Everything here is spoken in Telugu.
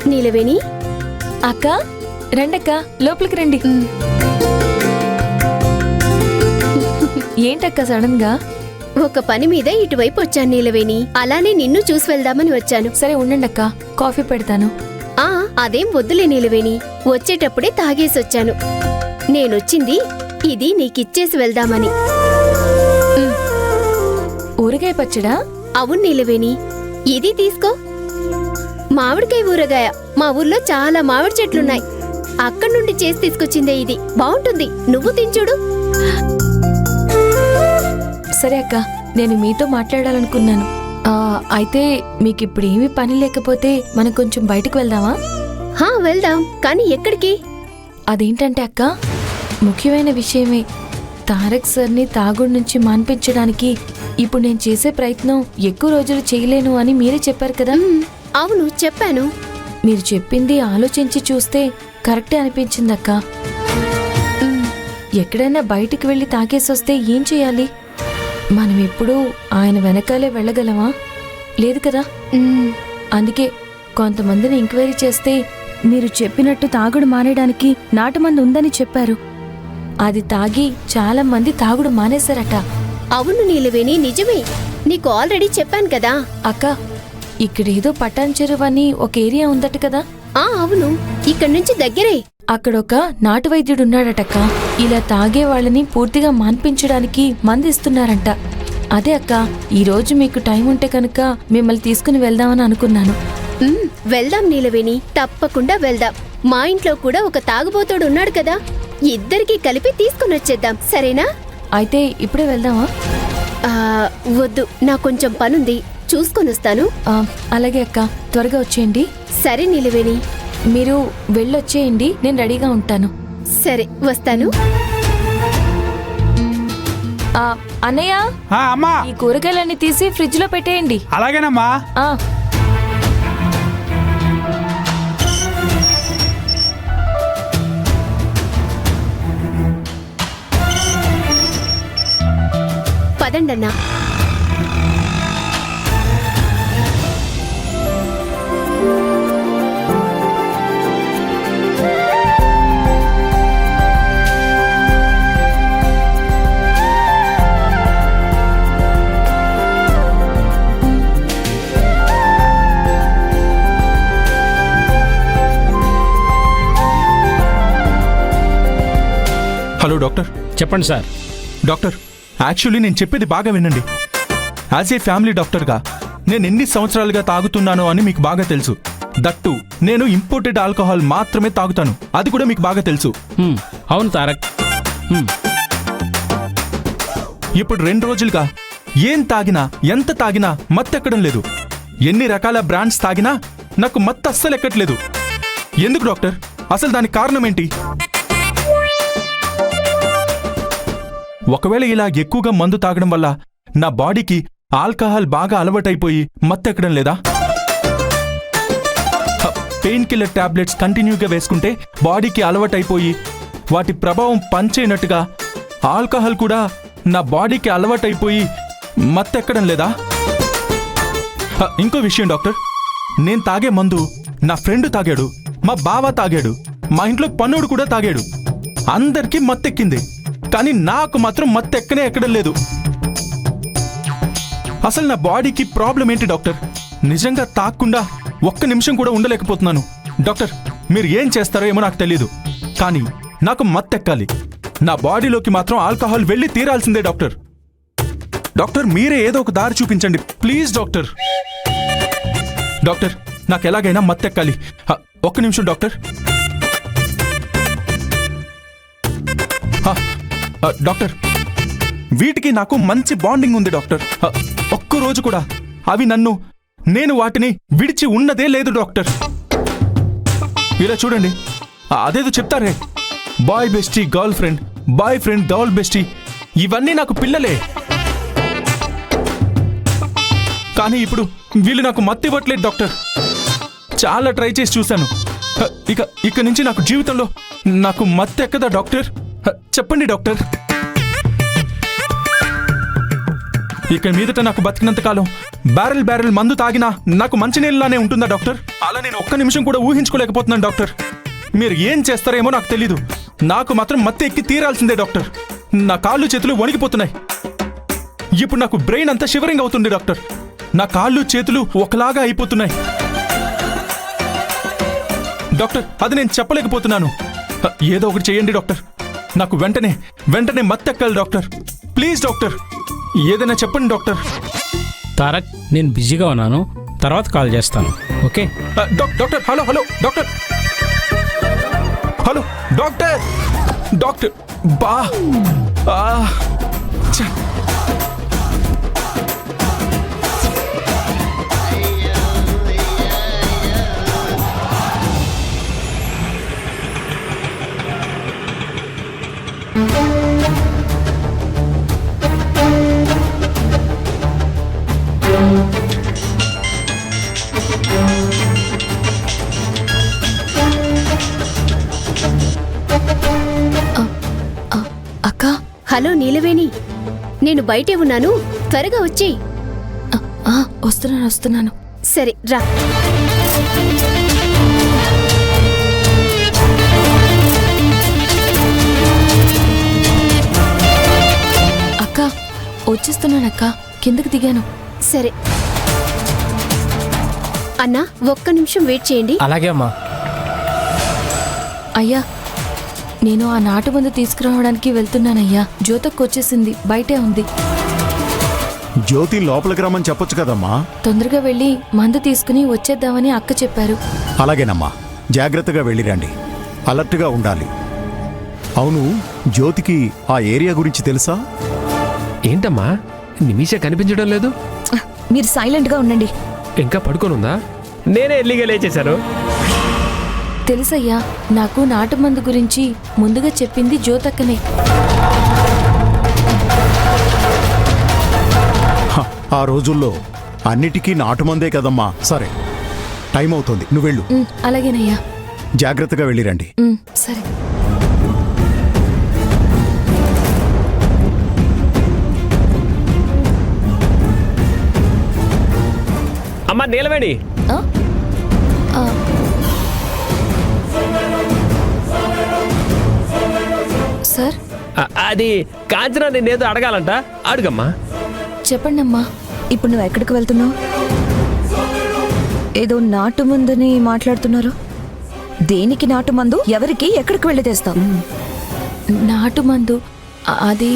నీలవేణి, అక్క రండక్క, లోపలికి రండి. ఏంటక్క సడన్ గా? ఒక పని మీద ఇటువైపు వచ్చాను నీలవేణి. అలానే నిన్ను చూసి వెళ్దామని వచ్చాను. సరే ఉండండక్క, కాఫీ పెడతాను. అదేం వద్దులే నీలవేణి, వచ్చేటప్పుడే తాగేసొచ్చాను. నేనొచ్చింది ఇది నీకిచ్చేసి వెళ్దామని. ఊరగాయ పచ్చడా? అవును నీలవేణి, ఇది తీసుకో. మామిడికాయ ఊరగాయ. మా ఊర్లో చాలా మామిడి చెట్లున్నాయి. అక్కడి నుండి చేసి తీసుకొచ్చిందే ఇది. బాగుంటుంది, నువ్వు తించుడు. సరే అక్క, నేను మీతో మాట్లాడాలనుకున్నాను. అయితే మీకిప్పుడు ఏమీ పని లేకపోతే మనం కొంచెం బయటకు వెళ్దామా? వెళ్దాం, కానీ ఎక్కడికి? అదేంటంటే అక్క, ముఖ్యమైన విషయమే. తారక్ సార్ని తాగుడు నుంచి మాన్పించడానికి ఇప్పుడు నేను చేసే ప్రయత్నం ఎక్కువ రోజులు చేయలేను అని మీరే చెప్పారు కదా. అవును చెప్పాను. మీరు చెప్పింది ఆలోచించి చూస్తే కరెక్టే అనిపించిందక్క. ఎక్కడైనా బయటికి వెళ్ళి తాగేసొస్తే ఏం చేయాలి? మనం ఎప్పుడూ ఆయన వెనకాలే వెళ్ళగలమా? లేదు కదా. అందుకే కొంతమందిని ఎంక్వైరీ చేస్తే మీరు చెప్పినట్టు తాగుడు మానేయడానికి నాటుమంది ఉందని చెప్పారు. అది తాగి చాలా మంది తాగుడు మానేశారట. అవును నీలవేణి, నిజమే. నీకు ఆల్రెడీ చెప్పాను కదా. అక్క, ఇక్కడేదో పటాన్ చెరువు అని ఒక ఏరియా ఉందట కదా. అవును, ఇక్కడి నుంచి దగ్గరే. అక్కడొక నాటు వైద్యుడున్నాడటక్క. ఇలా తాగే వాళ్ళని పూర్తిగా మాన్పించడానికి మందిస్తున్నారంట. అదే అక్క, ఈరోజు మీకు టైం ఉంటే కనుక మిమ్మల్ని తీసుకుని వెళ్దామని అనుకున్నాను. వెళ్దాం నీలవేణి, తప్పకుండా వెళ్దాం. మా ఇంట్లో కూడా ఒక తాగుబోతోడు ఉన్నాడు కదా, ఇద్దరికి కలిపి తీసుకుని వచ్చేద్దాం, సరేనా? అయితే ఇప్పుడే వెళ్దామా? వద్దు, నాకు కొంచెం పనుంది, చూసుకొని వస్తాను. అలాగే అక్క, త్వరగా వచ్చేయండి. సరే నీలవేణి, మీరు వెళ్ళొచ్చేయండి, నేను రెడీగా ఉంటాను. సరే, వస్తాను. అన్నయ్య, అమ్మా, ఈ కూరగాయలన్నీ తీసి ఫ్రిడ్జ్ లో పెట్టేయండి. అలాగేనమ్మా. పదండన్నా. Hello doctor. చెప్పండి సార్. డాక్టర్, యాక్చువల్లీ నేను చెప్పేది బాగా వినండి. యాజ్ ఏ ఫ్యామిలీ డాక్టర్గా నేను ఎన్ని సంవత్సరాలుగా తాగుతున్నానో అని మీకు బాగా తెలుసు. దట్టు నేను ఇంపోర్టెడ్ ఆల్కహాల్ మాత్రమే తాగుతాను, అది కూడా మీకు బాగా తెలుసు. అవును తారక్. ఇప్పుడు 2 రోజులుగా ఏం తాగినా ఎంత తాగినా మత్తెక్కడం లేదు. ఎన్ని రకాల బ్రాండ్స్ తాగినా నాకు మత్తు అస్సలు ఎక్కట్లేదు. ఎందుకు డాక్టర్? అసలు దానికి కారణం ఏంటి? ఒకవేళ ఇలా ఎక్కువగా మందు తాగడం వల్ల నా బాడీకి ఆల్కహాల్ బాగా అలవాటైపోయి మత్తెక్కడం లేదా? పెయిన్ కిల్లర్ టాబ్లెట్స్ కంటిన్యూగా వేసుకుంటే బాడీకి అలవాటైపోయి వాటి ప్రభావం పనిచేయనట్టుగా ఆల్కహాల్ కూడా నా బాడీకి అలవాటైపోయి మత్తెక్కడం లేదా? ఇంకో విషయం డాక్టర్, నేను తాగే మందు నా ఫ్రెండ్ తాగాడు, మా బావ తాగాడు, మా ఇంట్లో పన్నుడు కూడా తాగాడు. అందరికీ మత్తెక్కింది, కానీ నాకు మాత్రం మత్తెక్కనే ఎక్కడం లేదు. అసలు నా బాడీకి ప్రాబ్లం ఏంటి డాక్టర్? నిజంగా తాగకుండా ఒక్క నిమిషం కూడా ఉండలేకపోతున్నాను. డాక్టర్, మీరు ఏం చేస్తారో ఏమో నాకు తెలీదు, కానీ నాకు మత్తెక్కాలి. నా బాడీలోకి మాత్రం ఆల్కహాల్ వెళ్ళి తీరాల్సిందే డాక్టర్. డాక్టర్, మీరే ఏదో ఒక దారి చూపించండి ప్లీజ్ డాక్టర్. డాక్టర్, నాకు ఎలాగైనా మత్తెక్కాలి. ఒక్క నిమిషం డాక్టర్. డాక్టర్, వీటికి నాకు మంచి బాండింగ్ ఉంది డాక్టర్. ఒక్కరోజు కూడా అవి నేను వాటిని విడిచి ఉన్నదే లేదు డాక్టర్. ఇలా చూడండి, అదేదో చెప్తారే, boy bestie girl friend, boy friend girl bestie, ఇవన్నీ నాకు పిల్లలే. కానీ ఇప్పుడు వీళ్ళు నాకు మత్తు ఇవ్వట్లేదు డాక్టర్. చాలా ట్రై చేసి చూశాను. ఇక నుంచి నాకు జీవితంలో నాకు మత్తు ఎక్కదా డాక్టర్? చెప్పండి డాక్టర్. ఇక మీదట నాకు బతికినంత కాలం బ్యారెల్ బ్యారెల్ మందు తాగినా నాకు మంచినీళ్ళలానే ఉంటుందా డాక్టర్? అలా నేను ఒక్క నిమిషం కూడా ఊహించుకోలేకపోతున్నాను డాక్టర్. మీరు ఏం చేస్తారేమో నాకు తెలీదు, నాకు మాత్రం మత్తు ఎక్కి తీరాల్సిందే డాక్టర్. నా కాళ్ళు చేతులు వణికిపోతున్నాయి. ఇప్పుడు నాకు బ్రెయిన్ అంతా షివరింగ్ అవుతుంది డాక్టర్. నా కాళ్ళు చేతులు ఒకలాగా అయిపోతున్నాయి డాక్టర్. అది నేను చెప్పలేకపోతున్నాను. ఏదో ఒకటి చేయండి డాక్టర్. నాకు వెంటనే మత్తెక్కాలి డాక్టర్. ప్లీజ్ డాక్టర్, ఏదైనా చెప్పండి డాక్టర్. తారక్, నేను బిజీగా ఉన్నాను, తర్వాత కాల్ చేస్తాను. Okay? Doctor, hello hello doctor, hello doctor, doctor బా ఛ. అక్క, హలో నీలవేణి, నేను బయటే ఉన్నాను, త్వరగా వచ్చేయ్. వస్తున్నాను. సరే రా. అక్క, వచ్చేస్తున్నానక్క, కిందకి దిగాను. సరే అన్నా, ఒక్క నిమిషం వెయిట్ చేయండి. అలాగే అమ్మా. అయ్యా, నేను ఆ నాటు మందు తీసుకురావడానికి వెళ్తున్నానయ్యా. జ్యోతకు వచ్చేసింది, బయటే ఉంది. జ్యోతి లోపలికి రమ్మని చెప్పొచ్చు కదమ్మా. తొందరగా వెళ్ళి మందు తీసుకుని వచ్చేద్దామని అక్క చెప్పారు. అలాగేనమ్మా, జాగ్రత్తగా వెళ్ళిరండి, అలర్ట్గా ఉండాలి. అవును, జ్యోతికి ఆ ఏరియా గురించి తెలుసా? ఏంటమ్మా నిమిష కనిపించడం లేదు? మీరు సైలెంట్గా ఉండండి. ఇంకా పడుకోనుందా? నేనే ఎల్లిగా లేచేశాను. తెలుసయ్యా, నాకు నాటు మందు గురించి ముందుగా చెప్పింది జ్యోతక్కనే. ఆ రోజుల్లో అన్నిటికీ నాటుమందే కదమ్మా. సరే, టైం అవుతుంది, నువ్వు వెళ్ళు. అలాగేనయ్యా. జాగ్రత్తగా వెళ్ళిరండి. సరే. అమ్మా నీలవేణి, ఆ? ఆ. సార్, అది కాంచనా నిన్నేదో అడగాలంట, అడుగమ్మా. చెప్పండమ్మా. ఇప్పుడు నువ్వు ఎక్కడికి వెళ్తున్నావు? ఏదో నాటు మందని మాట్లాడుతున్నారు. దేనికి నాటు మందు? ఎవరికి ఎక్కడికి వెళ్ళి తెస్తావు? నాటు మందు అది